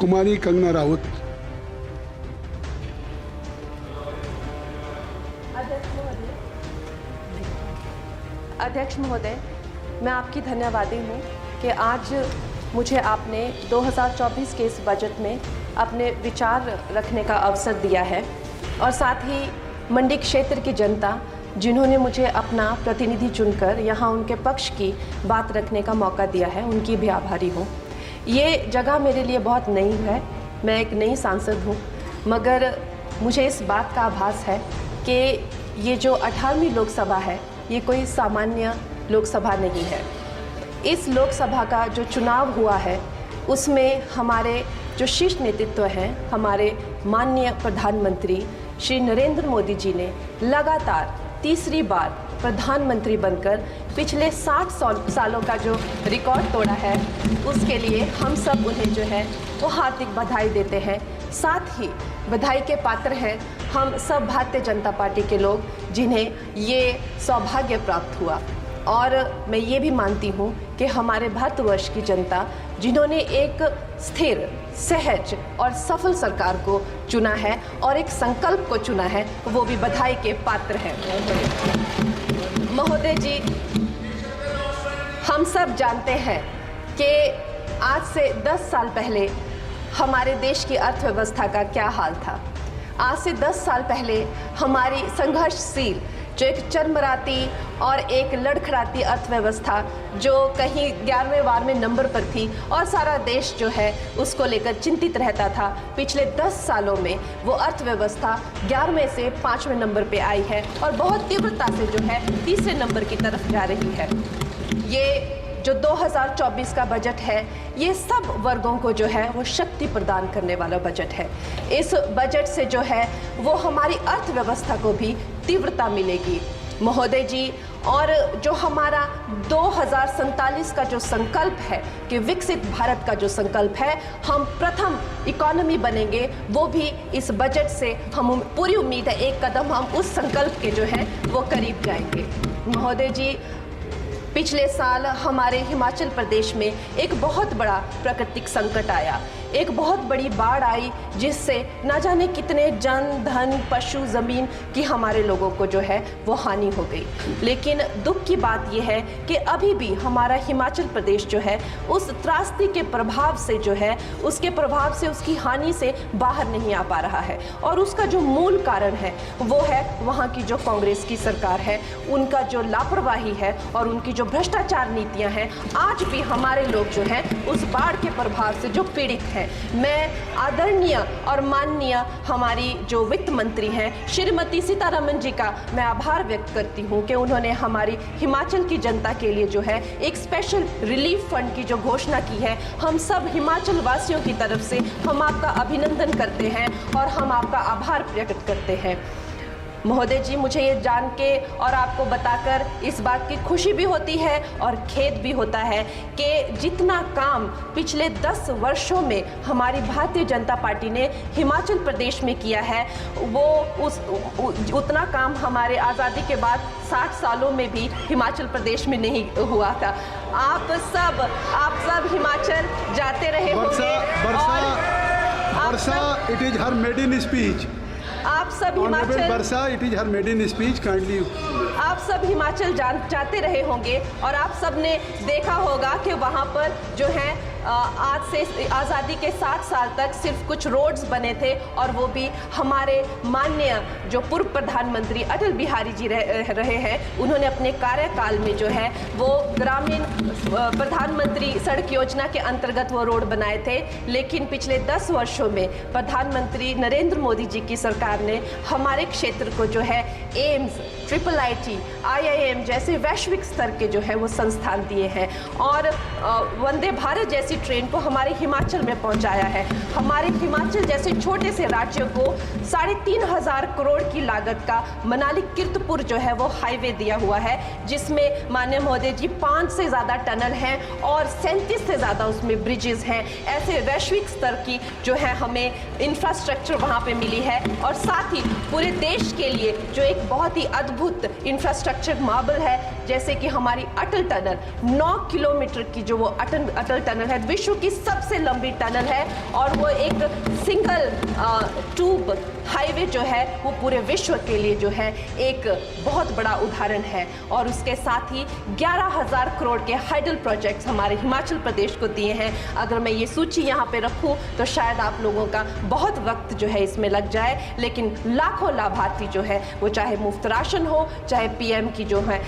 कुमारी कंगना राउत। अध्यक्ष महोदय, मैं आपकी धन्यवादी हूँ कि आज मुझे आपने 2024 के इस बजट में अपने विचार रखने का अवसर दिया है और साथ ही मंडी क्षेत्र की जनता जिन्होंने मुझे अपना प्रतिनिधि चुनकर यहाँ उनके पक्ष की बात रखने का मौका दिया है, उनकी भी आभारी हूँ। ये जगह मेरे लिए बहुत नई है, मैं एक नई सांसद हूँ, मगर मुझे इस बात का आभास है कि ये जो 18वीं लोकसभा है ये कोई सामान्य लोकसभा नहीं है। इस लोकसभा का जो चुनाव हुआ है उसमें हमारे जो शीर्ष नेतृत्व हैं, हमारे माननीय प्रधानमंत्री श्री नरेंद्र मोदी जी ने लगातार तीसरी बार प्रधानमंत्री बनकर पिछले 60 सालों का जो रिकॉर्ड तोड़ा है, उसके लिए हम सब उन्हें जो है वो हार्दिक बधाई देते हैं। साथ ही बधाई के पात्र हैं हम सब भारतीय जनता पार्टी के लोग जिन्हें ये सौभाग्य प्राप्त हुआ। और मैं ये भी मानती हूँ कि हमारे भारतवर्ष की जनता जिन्होंने एक स्थिर, सहज और सफल सरकार को चुना है और एक संकल्प को चुना है, वो भी बधाई के पात्र हैं। महोदय जी, हम सब जानते हैं कि आज से 10 साल पहले हमारे देश की अर्थव्यवस्था का क्या हाल था। आज से 10 साल पहले हमारी संघर्षशील जो एक चरमराती और एक लड़खड़ाती अर्थव्यवस्था जो कहीं 11वें-12वें नंबर पर थी और सारा देश जो है उसको लेकर चिंतित रहता था, पिछले 10 सालों में वो अर्थव्यवस्था 11वें से 5वें नंबर पे आई है और बहुत तीव्रता से जो है तीसरे नंबर की तरफ जा रही है। ये जो 2024 का बजट है ये सब वर्गों को जो है वो शक्ति प्रदान करने वाला बजट है। इस बजट से जो है वो हमारी अर्थव्यवस्था को भी तीव्रता मिलेगी महोदय जी। और जो हमारा 2047 का जो संकल्प है कि विकसित भारत का जो संकल्प है, हम प्रथम इकोनॉमी बनेंगे, वो भी इस बजट से हम पूरी उम्मीद है एक कदम हम उस संकल्प के जो है वो करीब जाएंगे। महोदय जी, पिछले साल हमारे हिमाचल प्रदेश में एक बहुत बड़ा प्राकृतिक संकट आया, एक बहुत बड़ी बाढ़ आई जिससे ना जाने कितने जन, धन, पशु, ज़मीन की हमारे लोगों को जो है वो हानि हो गई। लेकिन दुख की बात यह है कि अभी भी हमारा हिमाचल प्रदेश जो है उस त्रासदी के प्रभाव से जो है उसके प्रभाव से, उसकी हानि से बाहर नहीं आ पा रहा है। और उसका जो मूल कारण है वो है वहाँ की जो कांग्रेस की सरकार है, उनका जो लापरवाही है और उनकी जो भ्रष्टाचार नीतियाँ हैं। आज भी हमारे लोग जो हैं उस बाढ़ के प्रभाव से जो पीड़ित हैं। मैं आदरणीय और माननीय हमारी जो वित्त मंत्री हैं श्रीमती सीतारमण जी का मैं आभार व्यक्त करती हूं कि उन्होंने हमारी हिमाचल की जनता के लिए जो है एक स्पेशल रिलीफ फंड की जो घोषणा की है। हम सब हिमाचल वासियों की तरफ से हम आपका अभिनंदन करते हैं और हम आपका आभार प्रकट करते हैं। महोदय जी, मुझे ये जान के और आपको बताकर इस बात की खुशी भी होती है और खेद भी होता है कि जितना काम पिछले 10 वर्षों में हमारी भारतीय जनता पार्टी ने हिमाचल प्रदेश में किया है वो उतना काम हमारे आज़ादी के बाद 60 सालों में भी हिमाचल प्रदेश में नहीं हुआ था। आप सब हिमाचल जाते रहे होंगे Varsha, it is her maiden speech. आप सब Himachal Varsha, it is her maiden speech, kindly. आप सब हिमाचल जाते रहे होंगे और आप सब ने देखा होगा कि वहाँ पर जो है आज से आज़ादी के 60 साल तक सिर्फ कुछ रोड्स बने थे और वो भी हमारे माननीय जो पूर्व प्रधानमंत्री अटल बिहारी जी रहे हैं, उन्होंने अपने कार्यकाल में जो है वो ग्रामीण प्रधानमंत्री सड़क योजना के अंतर्गत वो रोड बनाए थे। लेकिन पिछले 10 वर्षों में प्रधानमंत्री नरेंद्र मोदी जी की सरकार ने हमारे क्षेत्र को जो है एम्स, IIIT, IIM जैसे वैश्विक स्तर के जो है वो संस्थान दिए हैं और वंदे भारत जैसी ट्रेन को हमारे हिमाचल में पहुंचाया है। हमारे हिमाचल जैसे छोटे से राज्यों को 3,500 करोड़ की लागत का मनाली कीर्तपुर जो है वो हाईवे दिया हुआ है, जिसमें माननीय महोदय जी 5 से ज़्यादा टनल हैं और 37 से ज़्यादा उसमें ब्रिजेस हैं। ऐसे वैश्विक स्तर की जो है हमें इंफ्रास्ट्रक्चर वहाँ पे मिली है और साथ ही पूरे देश के लिए जो एक बहुत ही अद्भुत इंफ्रास्ट्रक्चर मार्बल है, जैसे कि हमारी अटल टनल 9 किलोमीटर की जो वो अटल टनल है, शायद विश्व की सबसे लंबी टनल है और वो एक सिंगल ट्यूब हाईवे जो है वो पूरे विश्व के लिए जो है एक बहुत बड़ा उदाहरण है। और उसके साथ ही 11,000 करोड़ के हाइडल प्रोजेक्ट्स हमारे हिमाचल प्रदेश को दिए हैं। अगर मैं ये सूची यहाँ पे रखूँ तो शायद आप लोगों का बहुत वक्त जो है इसमें लग जाए, लेकिन लाखों लाभार्थी जो है वो चाहे मुफ्त राशन हो, चाहे पीएम की जो है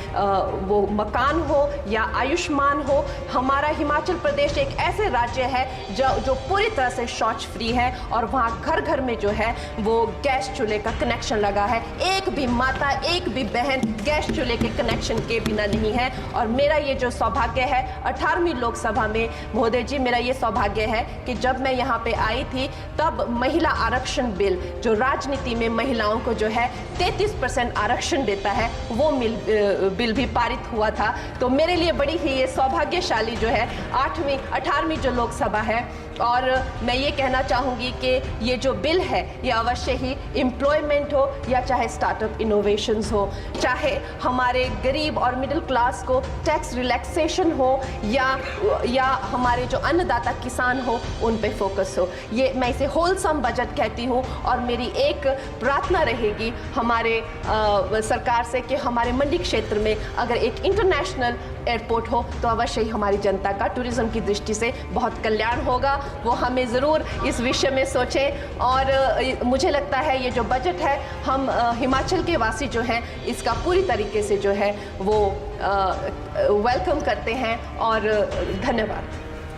वो मकान हो या आयुष्मान हो। हमारा हिमाचल प्रदेश एक ऐसे राज्य है जो पूरी तरह से शौच फ्री है और वहाँ घर घर में जो है वो गैस चूल्हे का कनेक्शन लगा है। एक भी माता, एक भी बहन गैस चूल्हे के कनेक्शन के बिना नहीं है। और मेरा ये जो सौभाग्य है 18वीं लोकसभा में, महोदय जी, मेरा ये सौभाग्य है कि जब मैं यहाँ पे आई थी तब महिला आरक्षण बिल जो राजनीति में महिलाओं को जो है 33% आरक्षण देता है वो बिल भी पारित हुआ था। तो मेरे लिए बड़ी ही ये सौभाग्यशाली जो है 18वीं जो लोकसभा है। और मैं ये कहना चाहूँगी कि ये जो बिल है ये अवश्य ही एम्प्लॉयमेंट हो या चाहे स्टार्टअप इनोवेशंस हो, चाहे हमारे गरीब और मिडिल क्लास को टैक्स रिलैक्सेशन हो या हमारे जो अन्नदाता किसान हो उन पे फोकस हो। ये मैं इसे होलसम बजट कहती हूँ। और मेरी एक प्रार्थना रहेगी हमारे सरकार से कि हमारे मंडी क्षेत्र में अगर एक इंटरनेशनल एयरपोर्ट हो तो अवश्य ही हमारी जनता का टूरिज्म की दृष्टि से बहुत कल्याण होगा। वो हमें ज़रूर इस विषय में सोचें। और मुझे लगता है ये जो बजट है हम हिमाचल के वासी जो हैं इसका पूरी तरीके से जो है वो वेलकम करते हैं। और धन्यवाद।